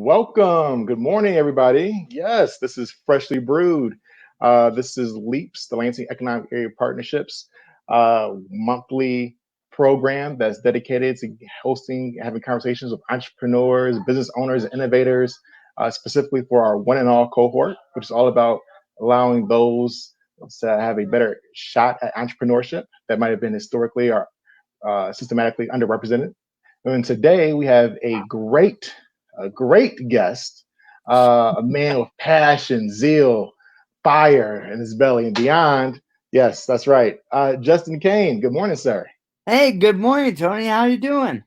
Welcome. Good morning, everybody. Yes, this is Freshly Brewed. This is LEAPS, the Lansing Economic Area Partnerships monthly program that's dedicated to hosting, having conversations with entrepreneurs, business owners, and innovators, specifically for our one and all cohort, which is all about allowing those to have a better shot at entrepreneurship that might have been historically or systematically underrepresented. And today we have a great guest, a man with passion, zeal, fire in his belly and beyond. Yes, that's right. Justin Caine. Good morning, sir. Hey, good morning, Tony. How you doing?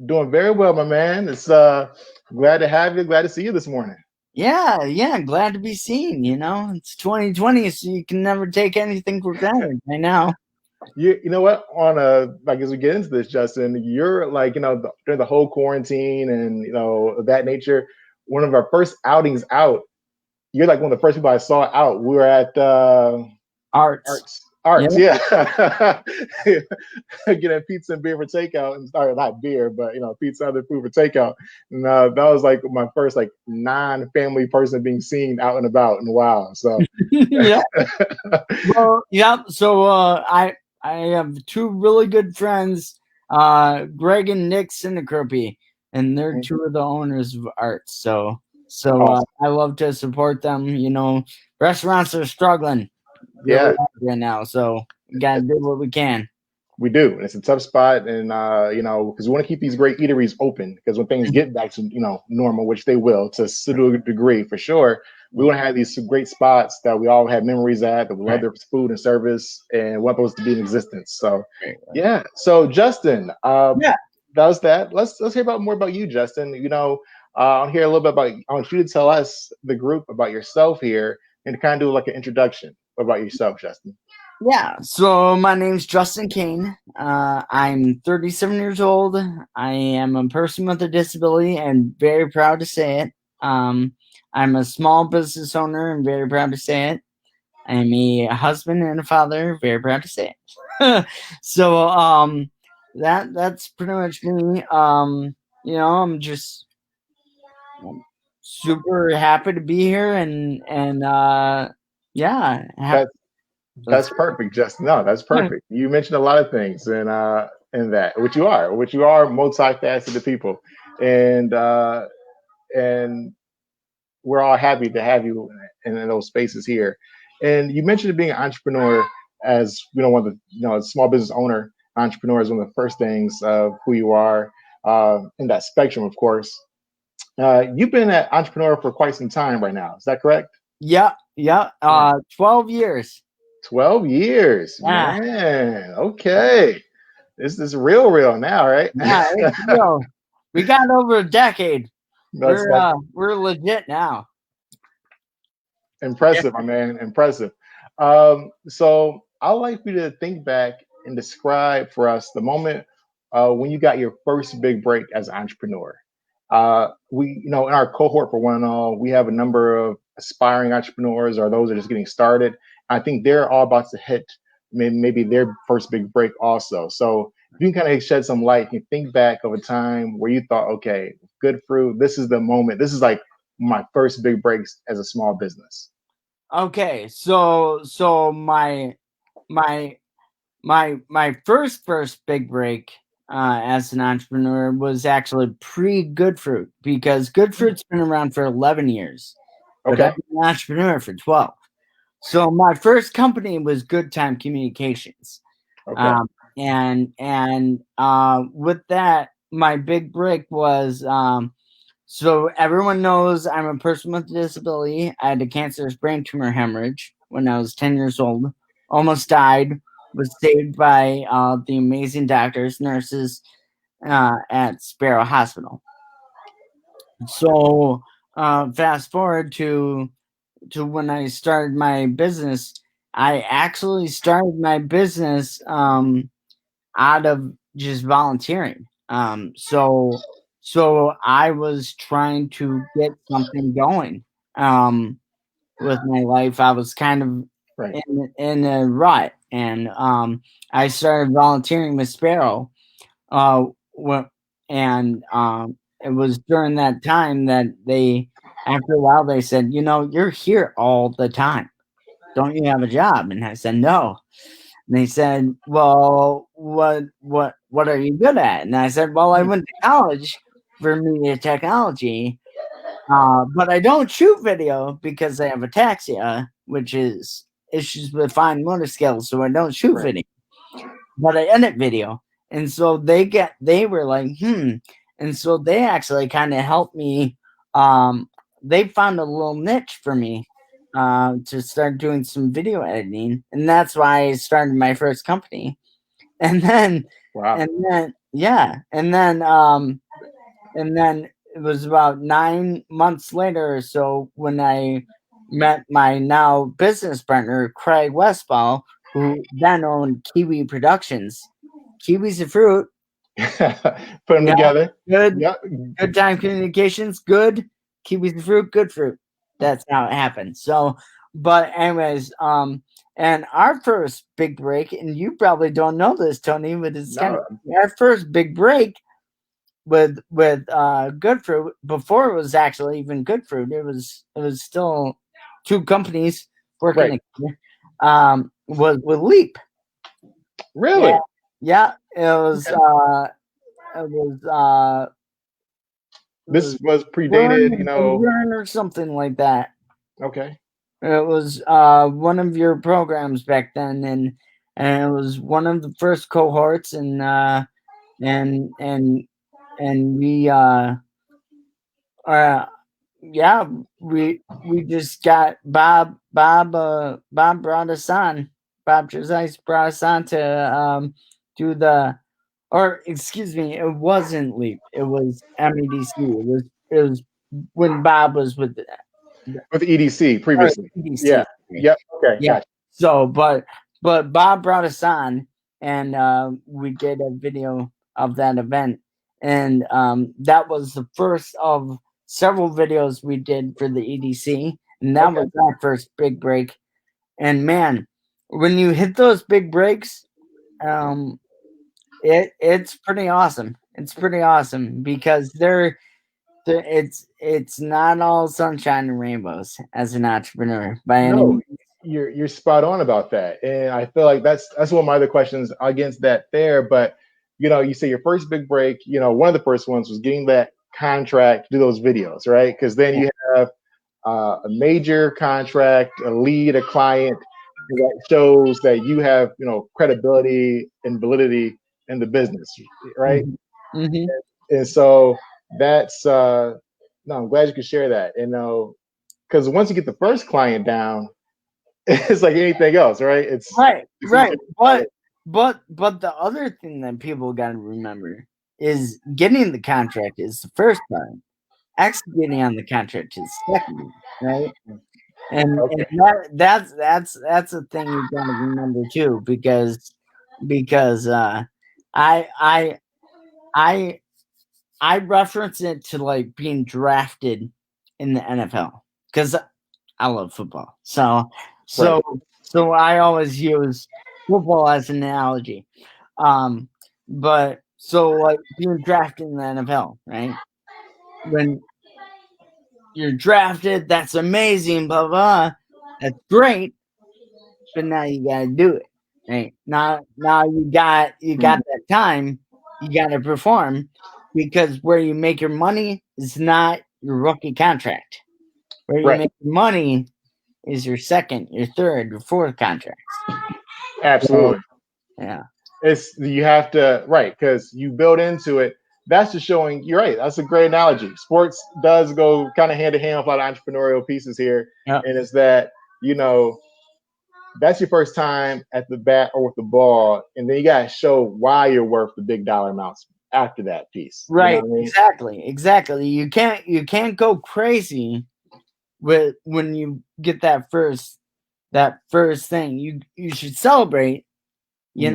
Doing very well, my man. It's glad to have you. Glad to see you this morning. Yeah, glad to be seen. It's 2020, so you can never take anything for granted right now. You know what? On like as we get into this, Justin, you're like during the whole quarantine and of that nature. One of our first outings out. You're like one of the first people I saw out. We were at Arts. Arts, yeah. Getting pizza and beer for takeout, and sorry, not beer, but pizza, other food for takeout. And that was like my first like non-family person being seen out and about in a while. So Yeah. Well, yeah. So I have two really good friends, Greg and Nick Sinacropi, and they're two of the owners of Arts. So Awesome. I love to support them. Restaurants are struggling. Yeah, right now, so we gotta do what we can. we do. And it's a tough spot, and because we want to keep these great eateries open. Because when things get back to normal, which they will to a degree for sure, we want to have these great spots that we all have memories at, that we love their food and service, and want those to be in existence. So, yeah. So, Justin, Yeah. that was that. Let's hear more about you, Justin. I want to hear a little bit about. I want you to tell us, the group, about yourself here, and to kind of do like an introduction about yourself, Justin. Yeah, so my name's Justin Caine. I'm 37 years old. I am a person with a disability and very proud to say it. I'm a small business owner and very proud to say it. I'm a husband and a father, very proud to say it. So that's pretty much me. I'm just super happy to be here and yeah. That's perfect, Justin. No, that's perfect. You mentioned a lot of things in that, which you are multifaceted people, and we're all happy to have you in those spaces here. And you mentioned being an entrepreneur as one of the small business owner entrepreneur is one of the first things of who you are in that spectrum, of course. You've been an entrepreneur for quite some time right now. Is that correct? Yeah. 12 years. 12 years, Yeah. man. Okay. This is real now, right? Yeah, it's real. We got over a decade. That's We're legit now. impressive, my man. Impressive. So I'd like you to think back and describe for us the moment when you got your first big break as an entrepreneur. In our cohort for one and all, we have a number of aspiring entrepreneurs or those that are just getting started. I think they're all about to hit maybe their first big break also. So if you can kind of shed some light and think back of a time where you thought, okay, good fruit, this is the moment. This is like my first big breaks as a small business. Okay, so my first big break as an entrepreneur was actually pre-Good Fruit, because Good Fruit's been around for 11 years, but Okay. I've been an entrepreneur for 12. So my first company was Good Time Communications. Okay. And with that, my big break was so everyone knows I'm a person with a disability. I had a cancerous brain tumor hemorrhage when I was 10 years old. Almost died. Was saved by the amazing doctors, nurses at Sparrow Hospital. So fast forward to when I started my business. I actually started my business out of just volunteering. So I was trying to get something going with my life. I was kind of Right. in a rut, and I started volunteering with Sparrow. And it was during that time that after a while, they said, you're here all the time. Don't you have a job? And I said, no. And they said, well, what are you good at? And I said, well, I went to college for media technology, but I don't shoot video because I have ataxia, which is issues with fine motor skills, so I don't shoot video, but I edit video. And so they were like, and so they actually kind of helped me. They found a little niche for me to start doing some video editing, and that's why I started my first company. And then, and then it was about 9 months later or so when I met my now business partner, Craig Westfall, who then owned Kiwi Productions. Kiwi's a fruit. Put them together. Good. Yep. Good time communications. Good. Kiwi's a fruit. Good fruit. That's how it happened. So, but anyways, and our first big break, and you probably don't know this, Tony, but it's kind of our first big break with Good Fruit. Before it was actually even Good Fruit, it was still two companies working together. Was with Leap. Really? Yeah, it was. This was predated, or something like that. Okay. It was one of your programs back then, and it was one of the first cohorts, and we we just got Bob brought us on. Bob Trezise brought us on to do the, or excuse me, it wasn't Leap. It was MEDC. It was when Bob was with EDC previously. EDC. Yeah. Yep. Okay. Yeah. Gotcha. So, but Bob brought us on, and we did a video of that event, and that was the first of several videos we did for the EDC, and that was our first big break. And man, when you hit those big breaks, it's pretty awesome. It's pretty awesome because it's not all sunshine and rainbows as an entrepreneur by any means. You're spot on about that, and I feel like that's one of my other questions against that there. But you say your first big break. One of the first ones was getting that contract to do those videos, right? Because then you have a major contract, a lead, a client that shows that you have credibility and validity in the business, right? Mm-hmm. And so that's no, I'm glad you could share that. Because once you get the first client down, it's like anything else, right? It's right. But the other thing that people got to remember is getting the contract is the first part. Executing on the contract is second, right? And that's a thing you got to remember too, because I reference it to like being drafted in the NFL because I love football. So I always use football as an analogy. But so like being drafted in the NFL, right? When you're drafted, that's amazing, blah blah. That's great. But now you gotta do it. Right? Now you got that time, you gotta perform, because where you make your money is not your rookie contract. Where you make your money is your second, your third, your fourth contracts. Absolutely. So, yeah. You have to, because you build into it. That's just showing, you're right. That's a great analogy. Sports does go kind of hand in hand with a lot of entrepreneurial pieces here. Yep. And it's that, that's your first time at the bat or with the ball. And then you got to show why you're worth the big dollar amounts after that piece. Right. You know what I mean? Exactly. You can't go crazy with when you get that first thing. You should celebrate, you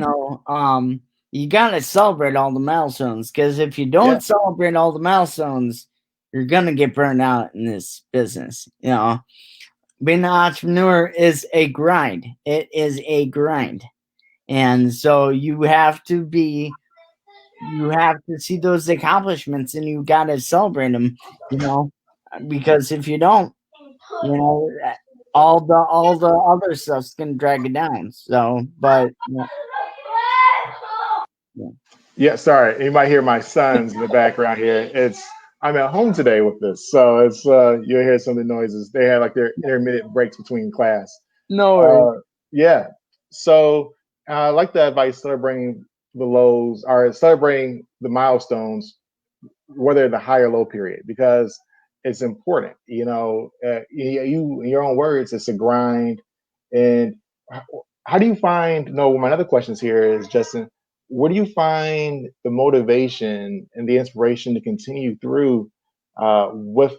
gotta celebrate all the milestones, because if you don't celebrate all the milestones, you're gonna get burned out in this business. Being an entrepreneur is a grind. It is a grind. And so you have to be you have to see those accomplishments and you got to celebrate them, because if you don't, you know, all the other stuff's gonna drag it down. So, but yeah. Yeah, sorry. You might hear my sons in the background here. I'm at home today with this, so it's you'll hear some of the noises. They have like their intermittent breaks between class. No worries. Uh, yeah. So I like the advice, celebrating the lows or celebrating the milestones, whether the high or low period, because it's important. You in your own words, it's a grind. And how do you find? No, my other questions here is, Justin, where do you find the motivation and the inspiration to continue through with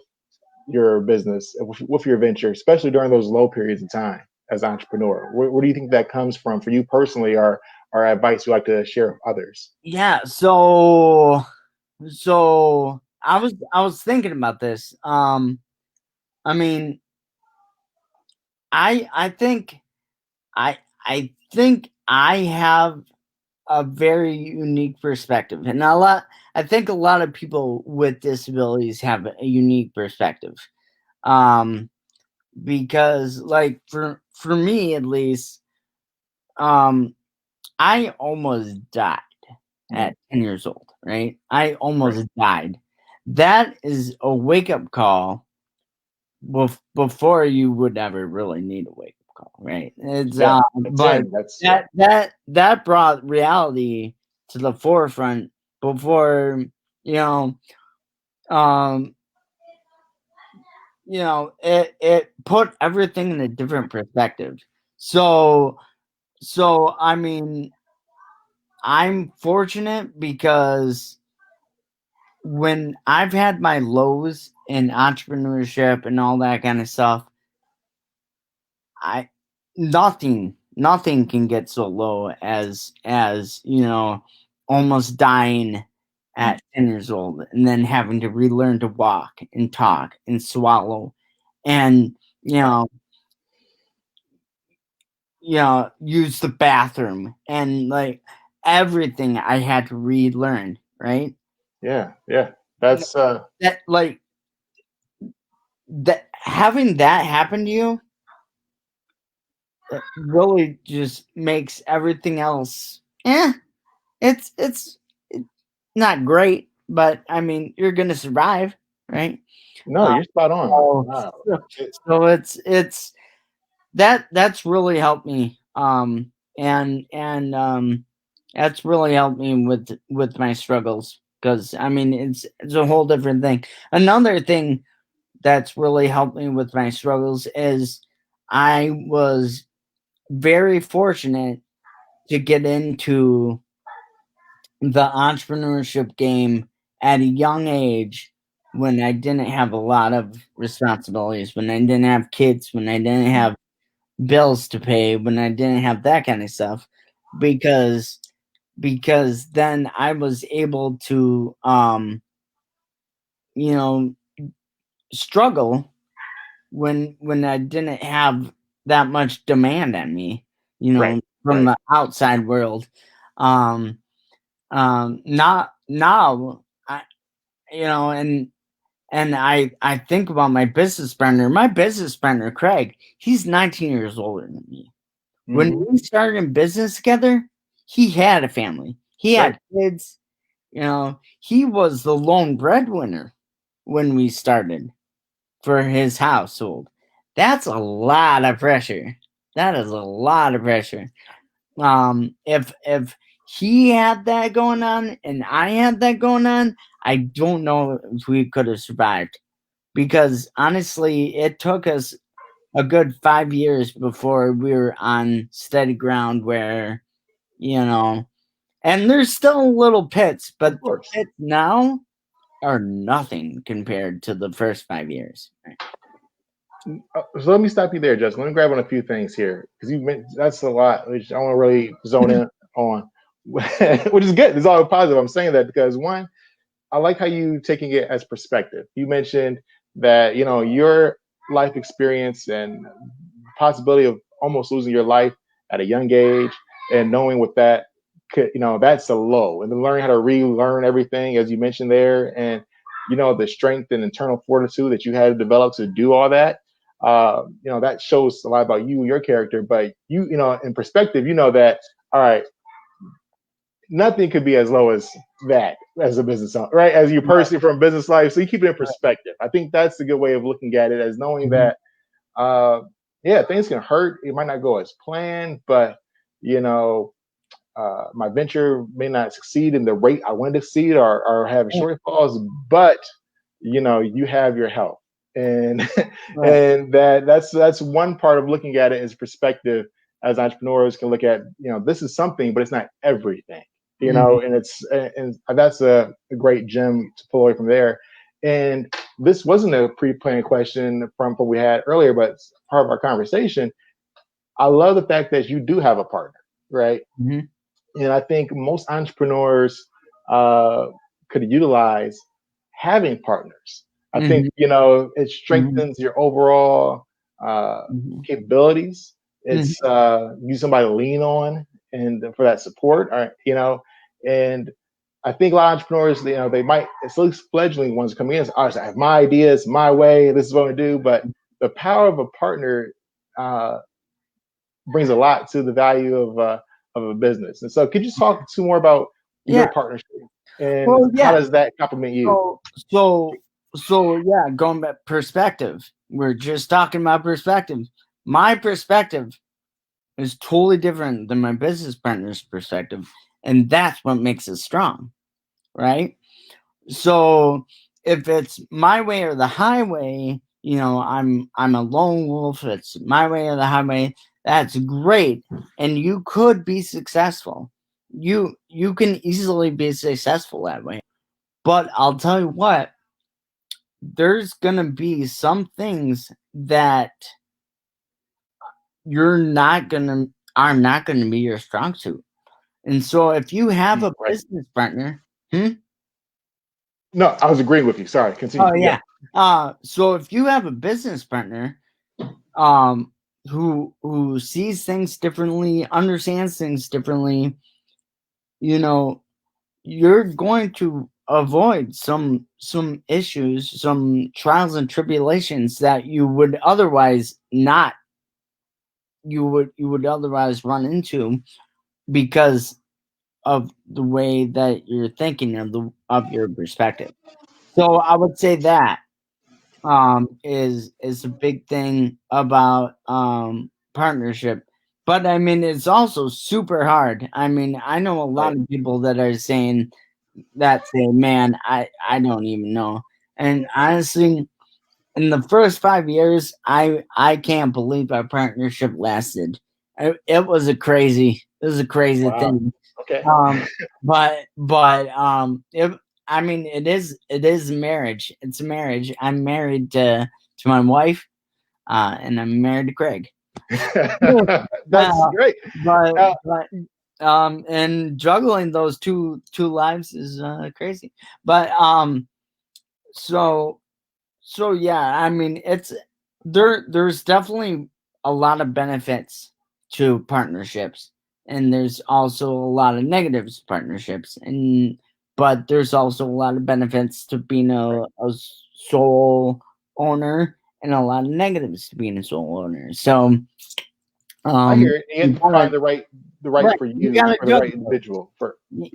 your business, with your venture, especially during those low periods of time as an entrepreneur? Where do you think that comes from for you personally, or advice you like to share with others? Yeah. So I was thinking about this. I mean, I think I think I have a very unique perspective, and I think a lot of people with disabilities have a unique perspective. Um, because like for me at least, um, I almost died Mhm. at 10 years old, right? I Right. almost died. That is a wake up call before you would ever really need a wake up call, right? It's Yeah. At but 10, that's yeah. that brought reality to the forefront before, you know, um, it put everything in a different perspective. So I mean, I'm fortunate because when I've had my lows in entrepreneurship and all that kind of stuff, I nothing can get so low as almost dying Mhm. at 10 years old and then having to relearn to walk and talk and swallow and you Wow. know use the bathroom and like everything I had to relearn, right? Yeah. Yeah. And That's that like that having that happen to you really just makes everything else it's not great, but I mean you're gonna survive, right? no, uh, you're spot on. so, Wow. so It, so it's that's really helped me, and that's really helped me with my struggles, because I mean it's a whole different thing. Another thing that's really helped me with my struggles is I was very fortunate to get into the entrepreneurship game at a young age when I didn't have a lot of responsibilities, when I didn't have kids, when I didn't have bills to pay, when I didn't have that kind of stuff, because then I was able to you know struggle when I didn't have that much demand on me, right. from Right. the outside world. Um Not now, and I think about my business partner. My business partner, Craig, he's 19 years older than me. When Hmm. we started in business together, he had a family. He Right. had kids. He was the lone breadwinner when we started for his household. That's a lot of pressure. That is a lot of pressure. If he had that going on and I had that going on, I don't know if we could have survived, because honestly, it took us a good 5 years before we were on steady ground where, you know, and there's still little pits, Of but the course. pits now are nothing compared to the first 5 years. Right? So let me stop you there, Justin. Let me grab on a few things here because you meant that's a lot, which I want to really zone in on, which is good. It's all positive. I'm saying that because one, I like how you taking it as perspective. You mentioned that your life experience and possibility of almost losing your life at a young age, and knowing what that that's a low. And then learning how to relearn everything, as you mentioned there, and the strength and internal fortitude that you had to develop to do all that. That shows a lot about you, your character. But in perspective, that all right, nothing could be as low as that as a business owner, right? As you personally from business life, so you keep it in perspective. I think that's a good way of looking at it, as knowing that things can hurt. It might not go as planned, but my venture may not succeed in the rate I wanted to succeed, or have shortfalls, but you have your health, and and that's one part of looking at it as perspective. As entrepreneurs can look at, this is something, but it's not everything, and that's a great gem to pull away from there. And this wasn't a pre-planned question from what we had earlier, but it's part of our conversation. I love the fact that you do have a partner, right? And I think most entrepreneurs could utilize having partners. I think, it strengthens your overall capabilities. It's you somebody to lean on and for that support, and I think a lot of entrepreneurs, they might, it's at least fledgling ones coming in. I have my ideas, my way, this is what I do. But the power of a partner brings a lot to the value of a business. And so could you talk some more about your partnership and how does that complement you? So yeah, going back perspective, we're just talking about perspective. My perspective is totally different than my business partner's perspective, and that's what makes it strong, right? So if it's my way or the highway, I'm a lone wolf. It's my way or the highway. That's great, and you could be successful. You can easily be successful that way. But I'll tell you what, there's gonna be some things that are not gonna be your strong suit. And so if you have a business partner, No, I was agreeing with you. Sorry, continue. Oh yeah. So if you have a business partner, who sees things differently, understands things differently, you're going to avoid some issues, some trials and tribulations that you would otherwise not, you would otherwise run into because of the way that you're thinking of your perspective. So I would say that is a big thing about partnership. But I mean, it's also super hard. I mean, I know a lot of people that are saying that, say, man, I don't even know. And honestly, in the first 5 years, I can't believe our partnership lasted. It was a crazy thing. Okay. But I mean, it is marriage. It's a marriage. I'm married to my wife, and I'm married to Craig. That's great. But and juggling those two lives is crazy. But so yeah, I mean, there's definitely a lot of benefits to partnerships, and there's also a lot of negatives to partnerships, but there's also a lot of benefits to being a sole owner, and a lot of negatives to being a sole owner. So I hear it. You have to find the right for you for the right individual.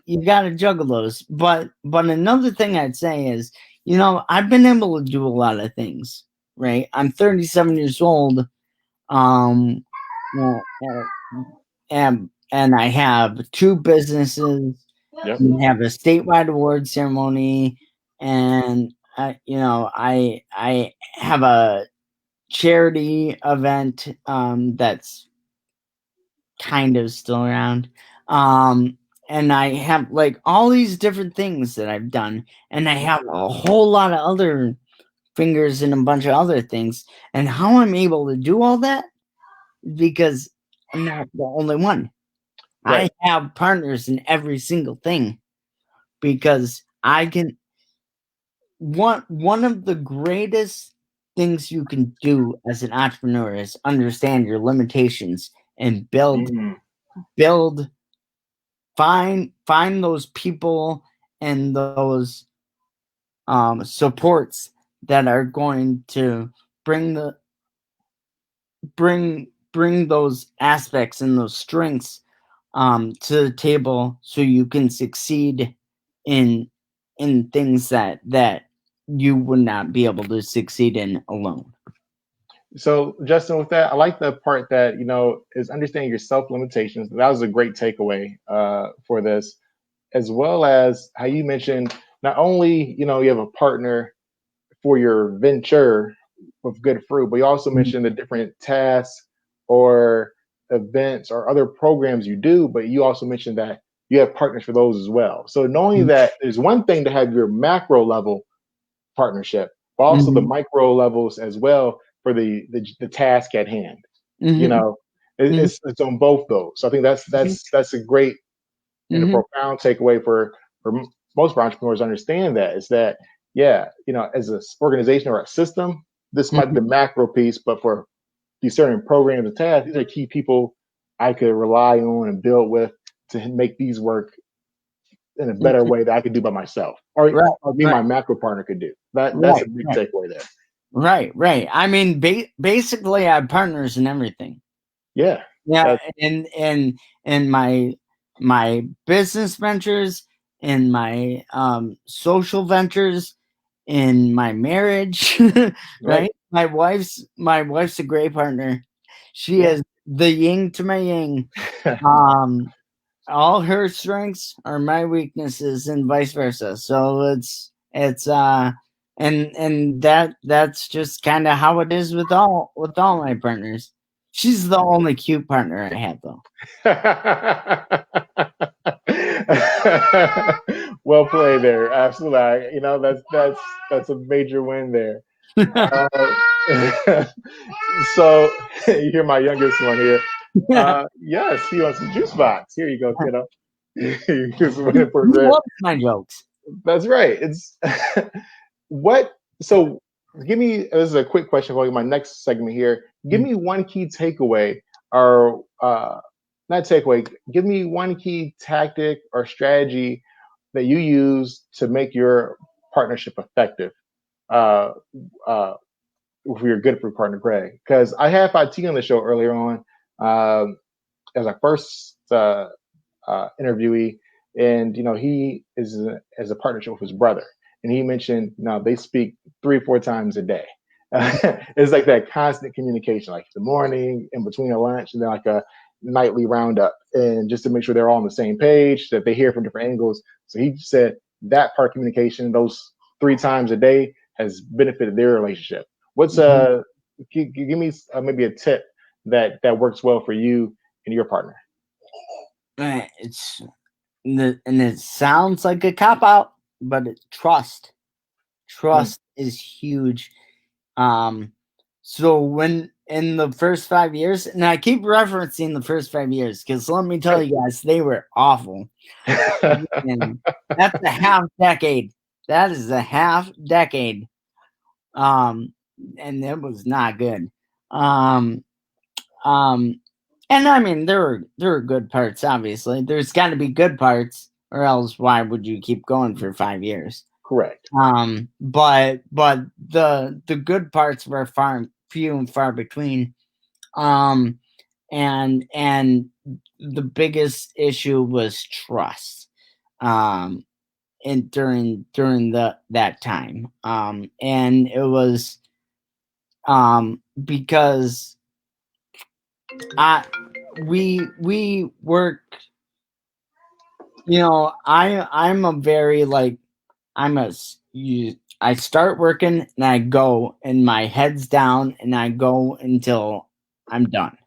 You got to juggle those. But another thing I'd say is, I've been able to do a lot of things, right? I'm 37 years old, and I have 2 businesses. Yep. We have a statewide award ceremony, and I have a charity event that's kind of still around. And I have like all these different things that I've done, and I have a whole lot of other fingers in a bunch of other things. And how I'm able to do all that, because I'm not the only one. Right. I have partners in every single thing, because I can. One of the greatest things you can do as an entrepreneur is understand your limitations and build find those people and those supports that are going to bring the bring those aspects and those strengths to the table, so you can succeed in things that you would not be able to succeed in alone. So, Justin, with that, I like the part that is understanding your self limitations. That was a great takeaway for this, as well as how you mentioned not only you have a partner for your venture with good fruit, but you also mentioned the different tasks or events or other programs you do, but you also mentioned that you have partners for those as well. So knowing that there's one thing to have your macro level partnership, but also the Mm-hmm. micro levels as well for the task at hand. You Mm-hmm. know, it's on both those. So I think that's a great and a Mm-hmm. profound takeaway for most entrepreneurs to understand that is that yeah, as an organization or a system, this might be the macro piece, but for these certain programs and tasks, these are key people I could rely on and build with to make these work in a better Mm-hmm. way that I could do by myself, or Right, me and right, my macro partner could do. That's right, a big right, takeaway there. right. I mean, basically, I have partners in everything. Yeah, Yeah, that's in my business ventures, in my social ventures, in my marriage, right. right? My wife's a great partner. She Yeah. is the yin to my yang. Um, all her strengths are my weaknesses, and vice versa. So it's and that's just kind of how it is with all my partners. She's the only cute partner I have, though. Well played there. Absolutely. That's a major win there. Uh, so you hear my youngest one here. Yes, he wants a juice box. Here you go, kiddo. He's he waiting for that. loves my jokes. That's right. It's what. So give me. This is a quick question for you. My next segment here. Give me one key takeaway, or not takeaway. Give me one key tactic or strategy that you use to make your partnership effective. Uh, uh, if you're good for partner, Greg, because I had IT on the show earlier on as our first interviewee, and he is as a partnership with his brother, and he mentioned they speak 3 or 4 times a day. It's like that constant communication, like the morning, in between a lunch, and then like a nightly roundup, and just to make sure they're all on the same page, that they hear from different angles. So he said that part of communication, those 3 times a day, has benefited their relationship. What's Mhm. give me maybe a tip that works well for you and your partner? It's and it sounds like a cop out, but trust. Mm. Trust is huge. Um, so when in the first 5 years, and I keep referencing the first 5 years because let me tell Right. you guys, they were awful. And that's a half decade. That is a half decade. Um, and it was not good. Um, um, and I mean, there were good parts. Obviously, there's got to be good parts, or else why would you keep going for 5 years? Correct. But the good parts were far few and far between. Um, and the biggest issue was trust. Um, and during that time. And it was because I we work. I'm a very like I'm a s- you, I start working and I go and my head's down and I go until I'm done.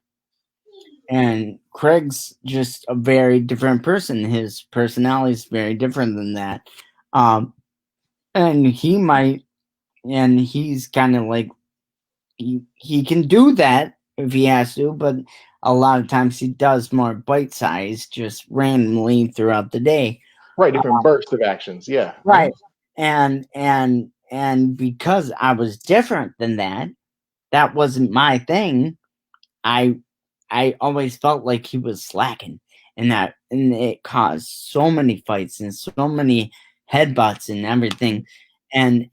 And Craig's just a very different person. His personality is very different than that. Um, and he's kind of like he can do that if he has to, but a lot of times he does more bite size just randomly throughout the day. Right. Uh, Different bursts of actions. Yeah. right. And because I was different than that, that wasn't my thing. I I always felt like he was slacking. and it caused so many fights and so many headbutts and everything. And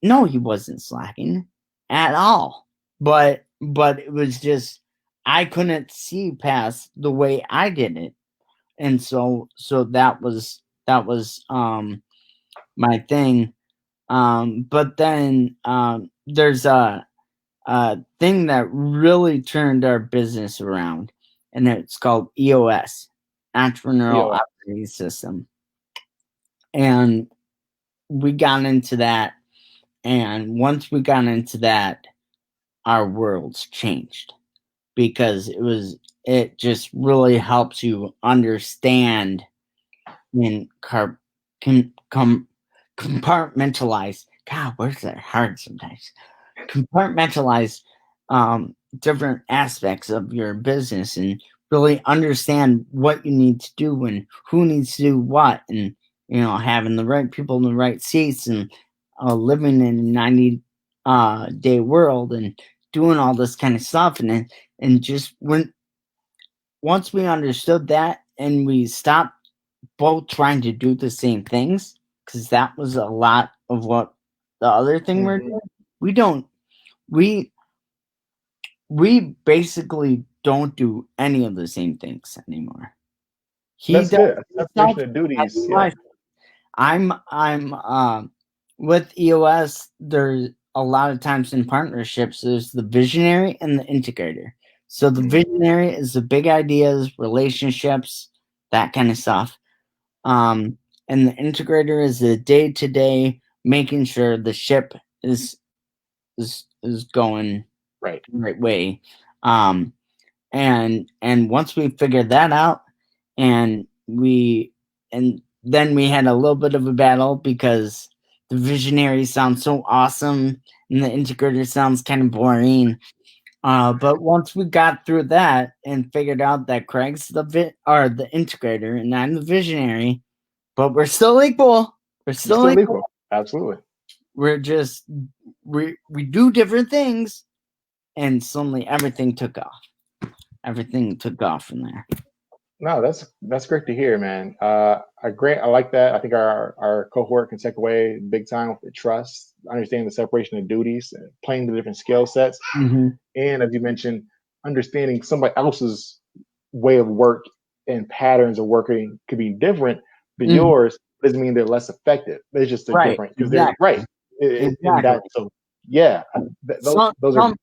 no, he wasn't slacking at all. But it was just I couldn't see past the way I did it. And so that was my thing. But then there's a thing that really turned our business around, and it's called EOS, Entrepreneurial Yeah. Operating System. And we got into that, and once we got into that, our worlds changed, because it just really helps you understand and compartmentalize. God, words are hard sometimes. Compartmentalize different aspects of your business and really understand what you need to do and who needs to do what, and having the right people in the right seats, and living in a 90 day world, and doing all this kind of stuff. And just once we understood that, and we stopped both trying to do the same things, because that was a lot of what the other thing we're doing. We basically don't do any of the same things anymore. That's good. Separation of duties. Yeah. I'm with EOS. There's a lot of times in partnerships, there's the visionary and the integrator. So the visionary is the big ideas, relationships, that kind of stuff. And the integrator is the day-to-day, making sure the ship is going right the right way. And once we figured that out, and then we had a little bit of a battle, because the visionary sounds so awesome and the integrator sounds kind of boring. But once we got through that and figured out that Craig's the integrator and I'm the visionary, but we're still equal. We're still equal. Absolutely. We're just we do different things, and suddenly everything took off. Everything took off from there. No, that's great to hear, man. I like that. I think our cohort can take away big time with the trust, understanding the separation of duties, and playing the different skill sets, and as you mentioned, understanding somebody else's way of work and patterns of working could be different, but yours doesn't mean they're less effective. They're just different because they're right. That, so yeah, those are.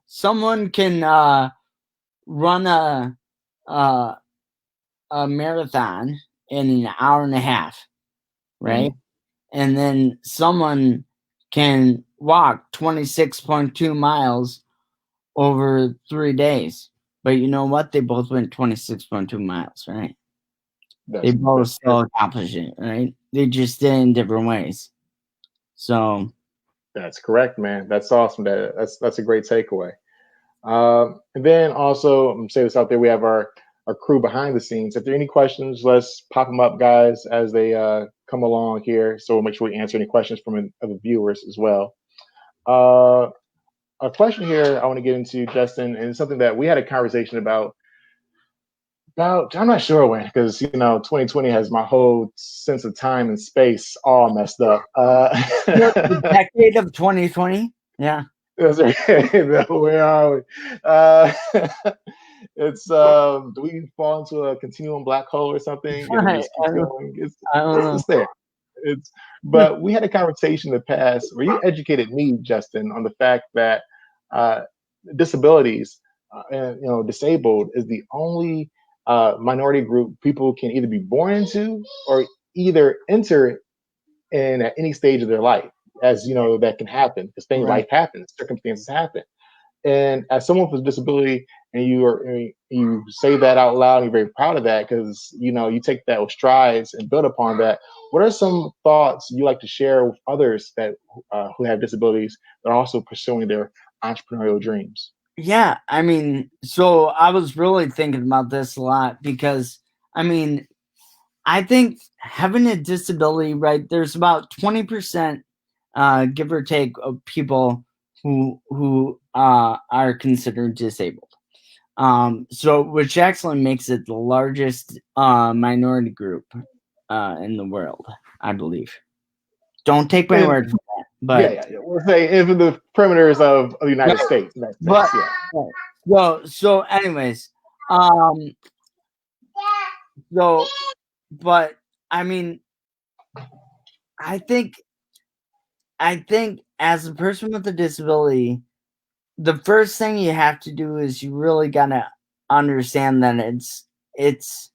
Someone can run a marathon in an hour and a half, right? And then someone can walk 26.2 miles over 3 days. But you know what? They both went 26.2 miles, right? They both still accomplished it, right? They just did it in different ways. So that's correct, man. That's awesome. That's a great takeaway. And then also, I'm say this out there, we have our crew behind the scenes. If there are any questions, let's pop them up, guys, as they come along here. So we'll make sure we answer any questions from the viewers as well. A question here I want to get into, Justin, and something that we had a conversation about I'm not sure when, because 2020 has my whole sense of time and space all messed up. The decade of 2020, yeah. That's right. Where are we? It's do we fall into a continuum black hole or something? It's there. But we had a conversation in the past where you educated me, Justin, on the fact that disabilities and disabled is the only minority group people can either be born into or either enter in at any stage of their life. As you know, that can happen because life happens, circumstances happen. And as someone with a disability, and you say that out loud, and you're very proud of that because you take that with strides and build upon that. What are some thoughts you like to share with others that who have disabilities that are also pursuing their entrepreneurial dreams? Yeah, I mean, so I was really thinking about this a lot because I think having a disability, right? There's about 20%, give or take, of people who are considered disabled. So which actually makes it the largest minority group in the world, I believe. Don't take my And word for that, yeah, but yeah. We'll say in the perimeters of the United right, States, in that but sense. Yeah. so anyways, um, so but I mean, I think as a person with a disability, the first thing you have to do is you really gotta understand that it's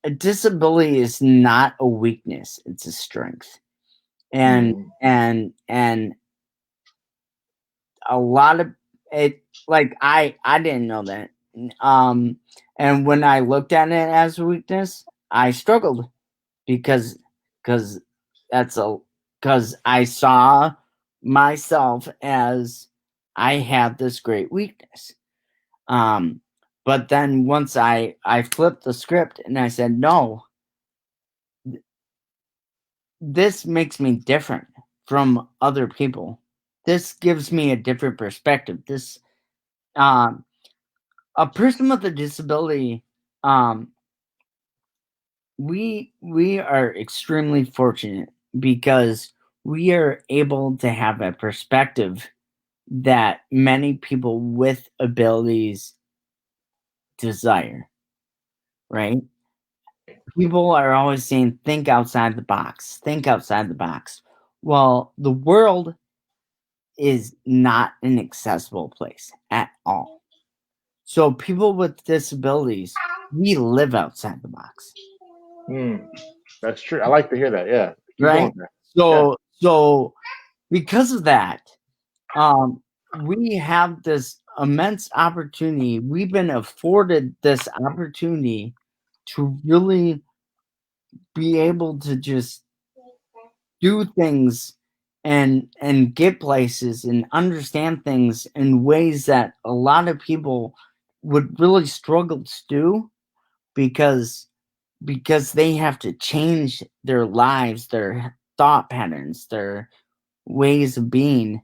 a disability is not a weakness; it's a strength, and Mm, and a lot of it. Like I didn't know that, um, and when I looked at it as a weakness, I struggled because because that's a because I saw myself as I have this great weakness. Um, but then once I flipped the script and I said, no, this makes me different from other people. This gives me a different perspective. This um a person with a disability, um we are extremely fortunate because we are able to have a perspective that many people with abilities desire, right? People are always saying, think outside the box, think outside the box. Well, the world is not an accessible place at all. So, people with disabilities, we live outside the box, mm, that's true. I like to hear that. Yeah. Keep right? going there. Yeah. So because of that, um, we have this immense opportunity. We've been afforded this opportunity to really be able to just do things and get places and understand things in ways that a lot of people would really struggle to do because they have to change their lives, their thought patterns, their ways of being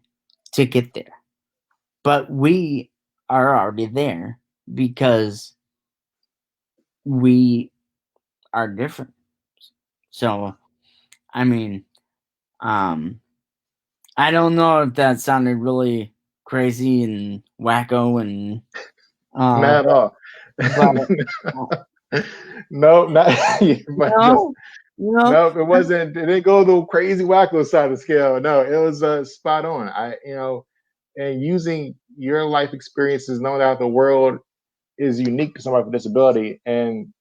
to get there. But we are already there because we are different. So, I mean, um, I don't know if that sounded really crazy and wacko and Not at all. but uh, No, not but just no, you know, no. It wasn't. It didn't go the crazy wacko side of the scale. No, it was spot on. And using your life experiences, knowing that the world is unique to somebody with disability, and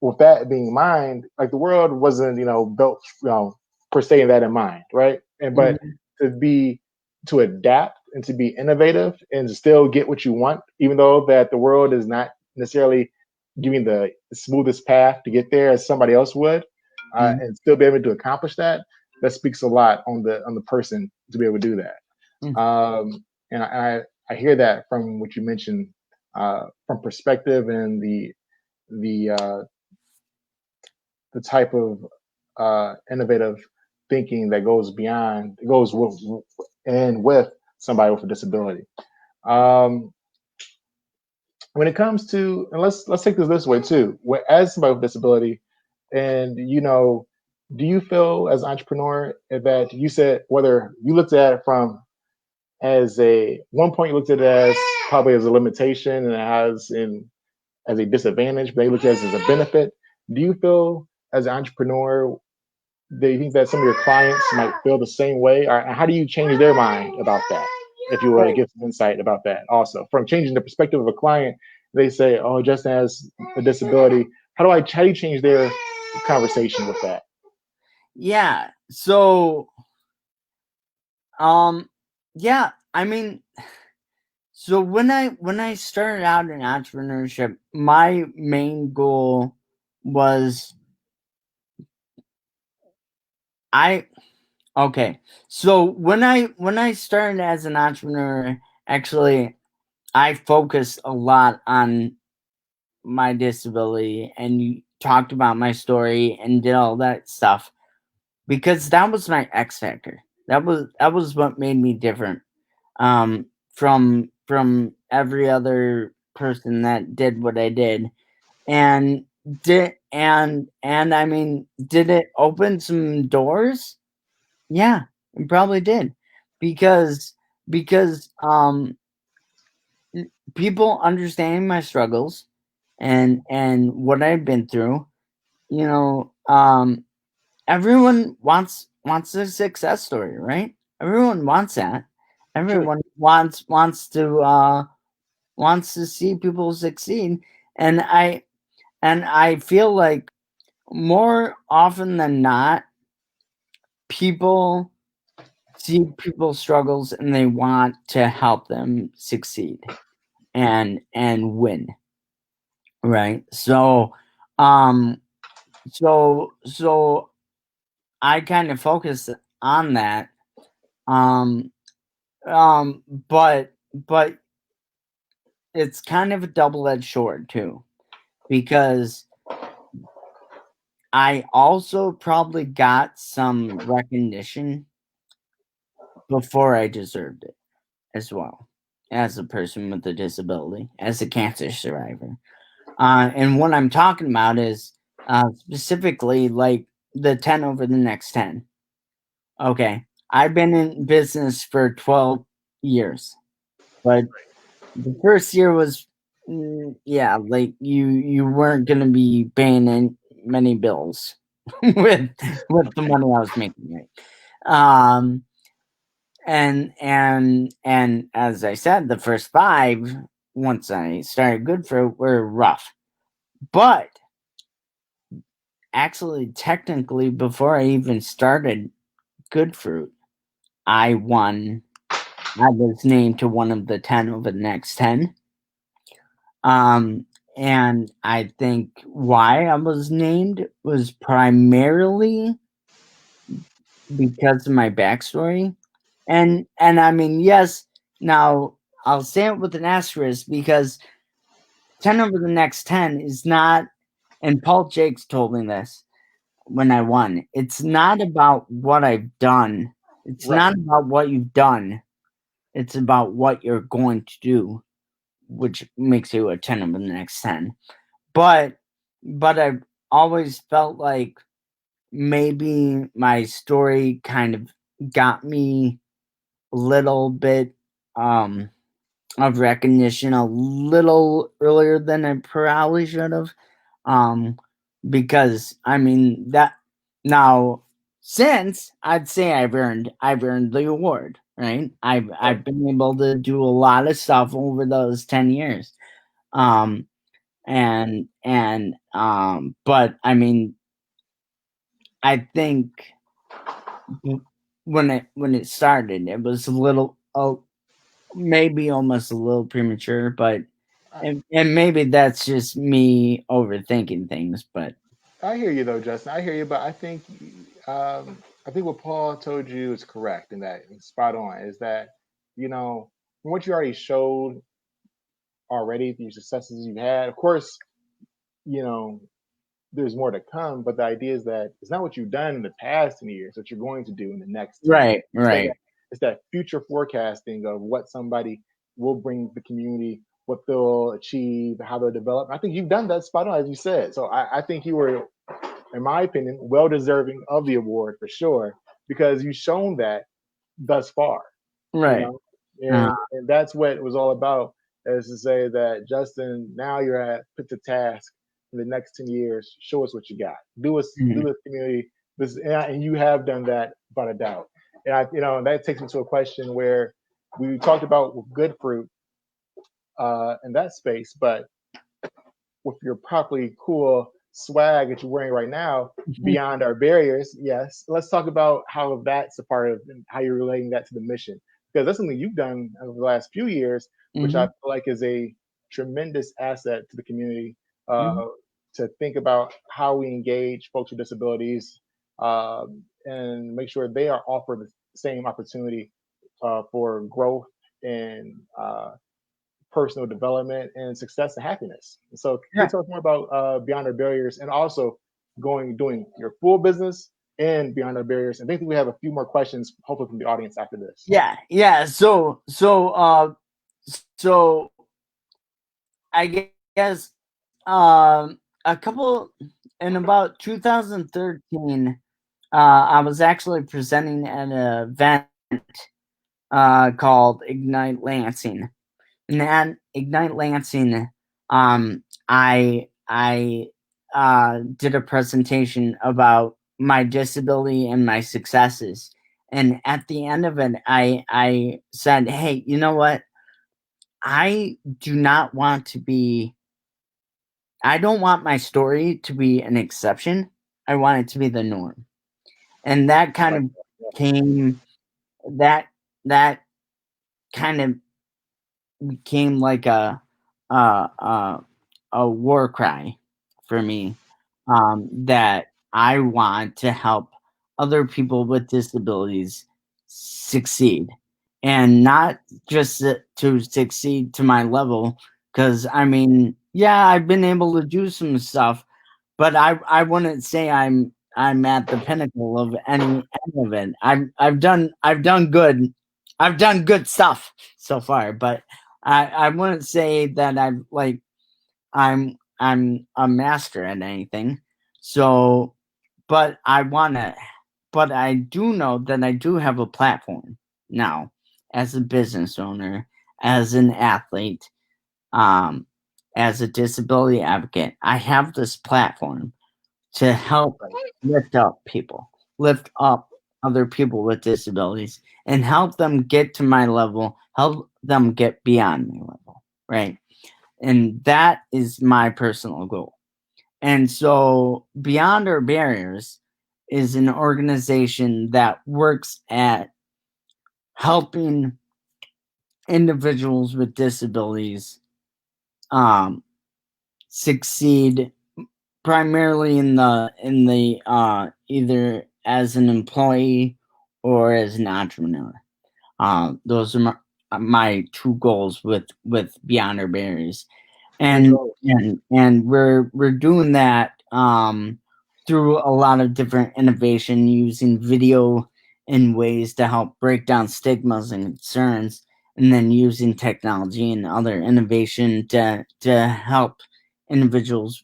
with that being in mind, like the world wasn't, built, per se that in mind, right? And but mhm, to be to adapt and to be innovative and to still get what you want, even though that the world is not necessarily giving the smoothest path to get there as somebody else would, mhm, and still be able to accomplish that. That speaks a lot on the person to be able to do that. mhm, And I hear that from what you mentioned, from perspective and the the type of innovative thinking that goes beyond, goes with somebody with a disability. Um, when it comes to, and let's take this way too. As somebody with disability, and do you feel as an entrepreneur that you said whether you looked at it from as a one point you looked at it as probably as a limitation and as a disadvantage, but you looked at it as a benefit. Do you feel as an entrepreneur, do you think that some of your clients might feel the same way? Or how do you change their mind about that? If you were to right. give some insight about that also. From changing the perspective of a client, they say, oh, Justin has a disability. How do you change their conversation with that? Yeah. So, um, yeah. I mean, so when I started out in entrepreneurship, my main goal was I okay. So when I started as an entrepreneur, actually I focused a lot on my disability and you talked about my story and did all that stuff because that was my X factor. That was what made me different from every other person that did what I did. And I mean, did it open some doors? Yeah, it probably did. Because because people understanding my struggles and what I've been through, you know, everyone wants a success story, right? Everyone wants that. True. Everyone wants to see people succeed. And I feel like more often than not, people see people's struggles and they want to help them succeed and win, right? Um so I kind of focus on that. um um but but it's kind of a double-edged sword too, because I also probably got some recognition before I deserved it as well, as a person with a disability, as a cancer survivor. And what I'm talking about is specifically like the 10 over the next 10. Okay. I've been in business for 12 years, but the first year was, yeah, like you weren't going to be paying many bills with the money I was making, right? Um, and as I said, the first 5, once I started Good Fruit, were rough. But actually, technically, before I even started Good Fruit, I won. I was named to one of the 10 over the next 10. And I think why I was named was primarily because of my backstory. And I mean, yes, now I'll say it with an asterisk, because 10 over the next 10 is not, and Paul Jakes told me this when I won, it's not about what I've done. It's Right. not about what you've done. It's about what you're going to do, which makes you a 10 over the next 10. But I've always felt like maybe my story kind of got me a little bit of recognition a little earlier than I probably should have. Um, because I mean that now, since I'd say I've earned the award, right? Right. I've been able to do a lot of stuff over those 10 years. Um, but I mean, I think when it started, it was a little, maybe almost a little premature, but I, and maybe that's just me overthinking things. But I hear you though, Justin. I hear you, but I think what Paul told you is correct, and that it's spot on. Is that from what you already showed already, the successes you've had. Of course, you know there's more to come, but the idea is that it's not what you've done in the past 10 years, what you're going to do in the next 10 years. right, right. It's that future forecasting of what somebody will bring to the community, what they'll achieve, how they'll develop. I think you've done that spot on, as you said. So I think you were, in my opinion, well deserving of the award for sure, because you've shown that thus far, you Right. know, Uh, and that's what it was all about, is to say that Justin, now you're at put to task in the next 10 years, show us what you got, do mhm, this community, this, and you have done that without a doubt. And that takes me to a question where we talked about good fruit in that space, but with your properly cool swag that you're wearing right now, beyond our barriers, yes. Let's talk about how that's a part of, and how you're relating that to the mission, because that's something you've done over the last few years, which I mhm, feel like is a tremendous asset to the community. mhm. To think about how we engage folks with disabilities, and make sure they are offered the same opportunity for growth and personal development and success and happiness. So can you Yeah, tell us more about Beyond Our Barriers, and also doing your full business and Beyond Our Barriers? And I think we have a few more questions, hopefully from the audience after this. yeah, yeah. So I guess a couple in about 2013, I was actually presenting at an event called Ignite Lansing. And at Ignite Lansing, I did a presentation about my disability and my successes. And at the end of it, I said, "Hey, you know what? I do not want to be. I don't want my story to be an exception. I want it to be the norm." And that I kind like of that. came that that kind of became like a a, a war cry for me, that I want to help other people with disabilities succeed, and not just to succeed to my level. Because I mean, yeah, I've been able to do some stuff, but I wouldn't say I'm at the pinnacle of any of it. I've done good stuff so far, but I wouldn't say that I'm a master at anything. So, but but I do know that I do have a platform now as a business owner, as an athlete, um, as a disability advocate. I have this platform to help Right. lift up other people with disabilities, and help them get to my level, help them get beyond my level, right? And that is my personal goal. And so, Beyond Our Barriers is an organization that works at helping individuals with disabilities um, succeed, primarily in the either as an employee or as an entrepreneur. Those are my two goals with Beyond Our Barriers, Great and goals. we're doing that through a lot of different innovation, using video in ways to help break down stigmas and concerns, and then using technology and other innovation to help individuals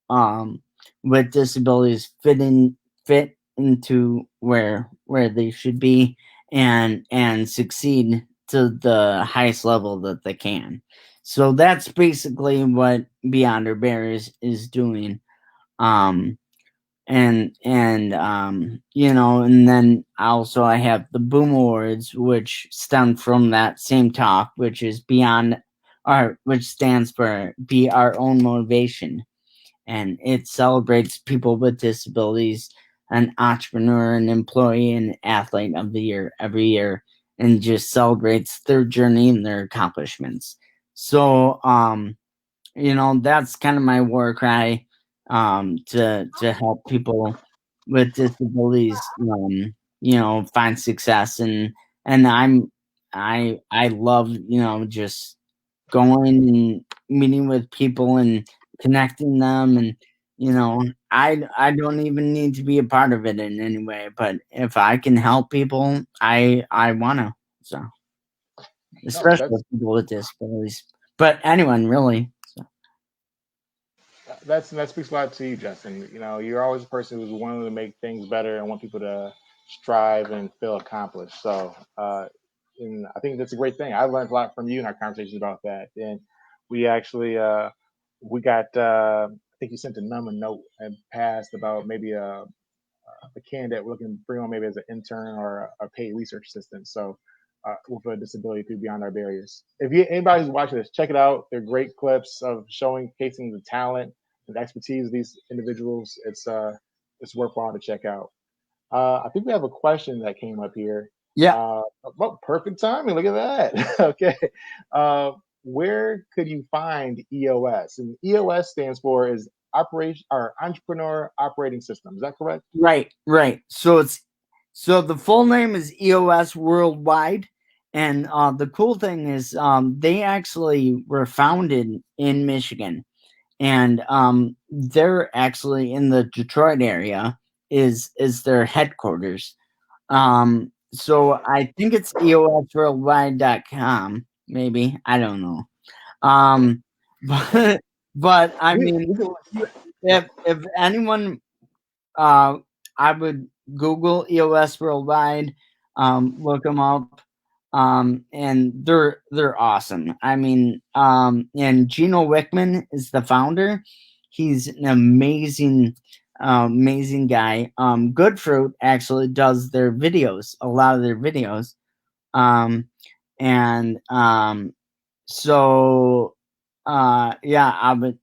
um, with disabilities fit into where they should be, and succeed to the highest level that they can. So that's basically what Beyond Our Barriers is doing. Um, and then also I have the Boom Awards, which stem from that same talk, which is beyond our which stands for Be Our Own Motivation, and it celebrates people with disabilities, an entrepreneur, an employee, and athlete of the year every year, and just celebrates their journey and their accomplishments. So, that's kind of my war cry, to help people with disabilities, find success. And I love, just going and meeting with people and connecting them, and I don't even need to be a part of it in any way, but if I can help people, I want to. So, No, especially with people with disabilities, but anyone really. So. that speaks a lot to you, Justin. You know, you're always a person who's wanting to make things better and want people to strive and feel accomplished. So, and I think that's a great thing. I learned a lot from you in our conversations about that. And we actually, we got, I think you sent a number note and passed about maybe a candidate we're looking to bring on maybe as an intern or a paid research assistant. So, with a disability through Beyond Our Barriers. If anybody's watching this, check it out. They're great clips of showing casing the talent and expertise of these individuals. It's worthwhile to check out. I think we have a question that came up here. Yeah. Well, perfect timing. Look at that. Okay. Uh, where could you find EOS? And EOS stands for is Operation or Entrepreneur Operating System. Is that correct? Right. So the full name is EOS Worldwide, and the cool thing is, they actually were founded in Michigan, and they're actually in the Detroit area is their headquarters. So I think it's eosworldwide.com, maybe, I don't know. Um, but I We, mean, we can, if anyone, uh, I would Google EOS Worldwide, look them up, and they're awesome. I mean, and Gino Wickman is the founder. He's an amazing guy. Good Fruit actually does their videos, a lot of their videos, um, and so yeah, I would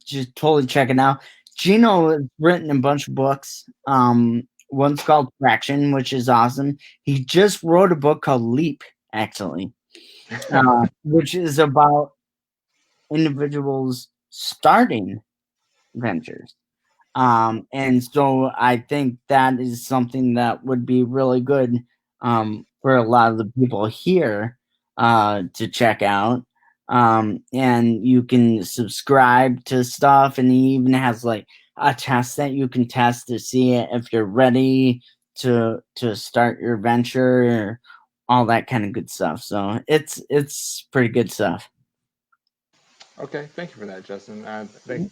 just totally check it out. Gino has written a bunch of books. One's called Traction, which is awesome. He just wrote a book called Leap, actually, which is about individuals starting ventures. And so I think that is something that would be really good, for a lot of the people here, to check out. And you can subscribe to stuff, and he even has like a test that you can test to see if you're ready to start your venture, or all that kind of good stuff. So it's pretty good stuff. okay, thank you for that, Justin. I think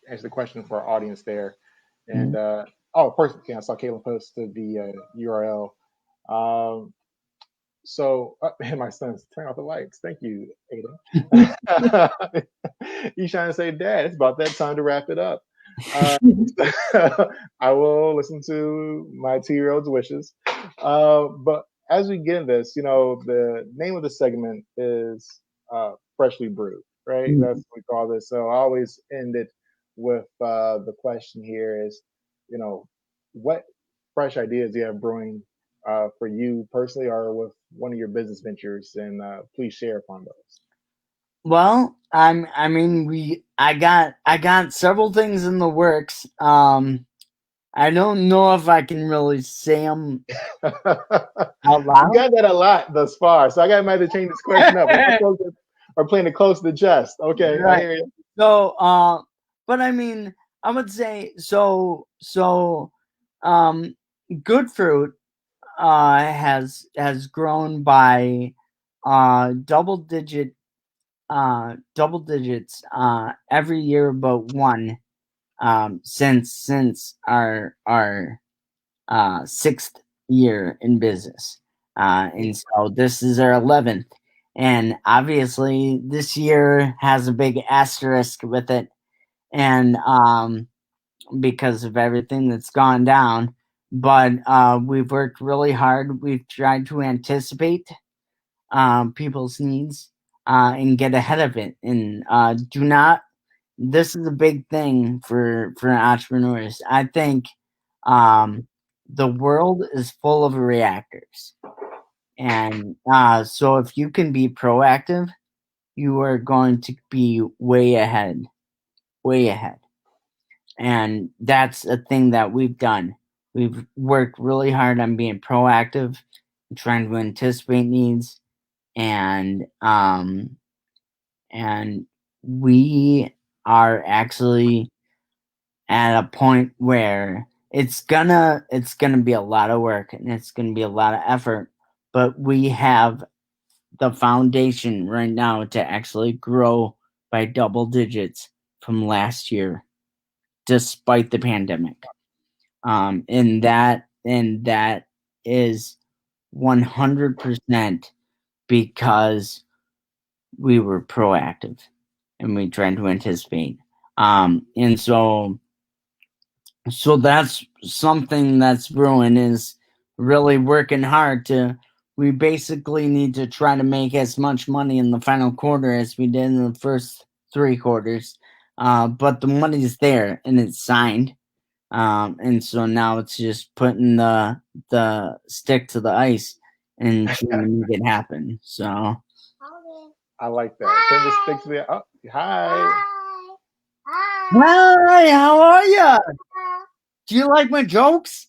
answer the question for our audience there. And Mhm. oh, first, yeah, I saw Caitlin posted the URL. Um, so, and my son's turn off the lights. Thank you, Ada. He's trying to say, Dad, it's about that time to wrap it up. Uh, I will listen to my 2-year-old's wishes. But as we get in this, the name of the segment is Freshly Brewed, right? That's what we call this. So I always end it with the question here is, what fresh ideas do you have brewing for you personally or with one of your business ventures? And please share upon those. Well, I mean, I got several things in the works. I don't know if I can really say them out You loud. got that a lot thus far, so I got might have to change this question up. Or playing it close to the chest. Okay, I Right. hear you. So, but I mean, I would say so. Um, Good Fruit has grown by double digits every year but one, since our sixth year in business, and so this is our 11th, and obviously this year has a big asterisk with it, and because of everything that's gone down. But we've worked really hard. We've tried to anticipate people's needs, and get ahead of it, and do not. This is a big thing for entrepreneurs. I think um, the world is full of reactors, and so if you can be proactive, you are going to be way ahead. And that's a thing that we've done. We've worked really hard on being proactive, trying to anticipate needs, and and we are actually at a point where it's gonna be a lot of work, and it's gonna be a lot of effort, but we have the foundation right now to actually grow by double digits from last year, despite the pandemic. And that is 100% because we were proactive and we tried to anticipate. And so that's something that's brewing, is really working hard to. We basically need to try to make as much money in the final quarter as we did in the first 3 quarters. But the money's there and it's signed. And so now it's just putting the stick to the ice and trying to make it happen. So I like that. Send the stick to the. Oh, hi. hi, how are you? Do you like my jokes?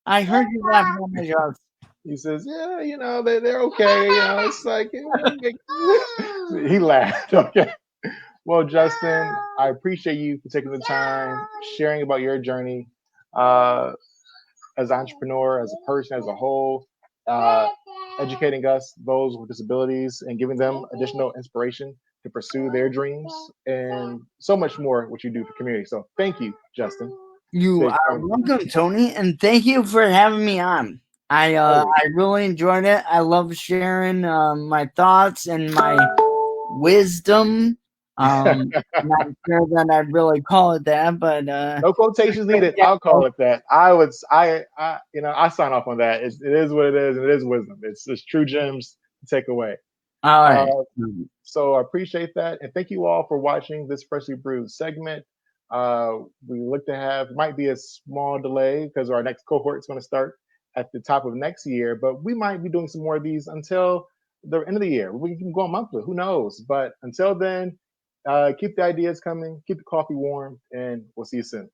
I heard you laughing at my jokes. He says, "Yeah, they're okay. It's like he laughed. Okay. Well, Justin, I appreciate you for taking the time, sharing about your journey uh, as an entrepreneur, as a person, as a whole, uh, educating us, those with disabilities, and giving them additional inspiration to pursue their dreams, and so much more what you do for community. So thank you, Justin. You Big are thank you. welcome, Tony, and thank you for having me on. Oh, I really enjoyed it. I love sharing my thoughts and my wisdom. Not sure that I'd really call it that, but no quotations needed. yeah. I'll call it that. I sign off on that. It is what it is, and it is wisdom. It's true gems to take away. All Uh, right. so I appreciate that, and thank you all for watching this freshly brewed segment. We look to have might be a small delay because our next cohort is going to start at the top of next year, but we might be doing some more of these until the end of the year. We can go on monthly, who knows? But until then, keep the ideas coming, keep the coffee warm, and we'll see you soon.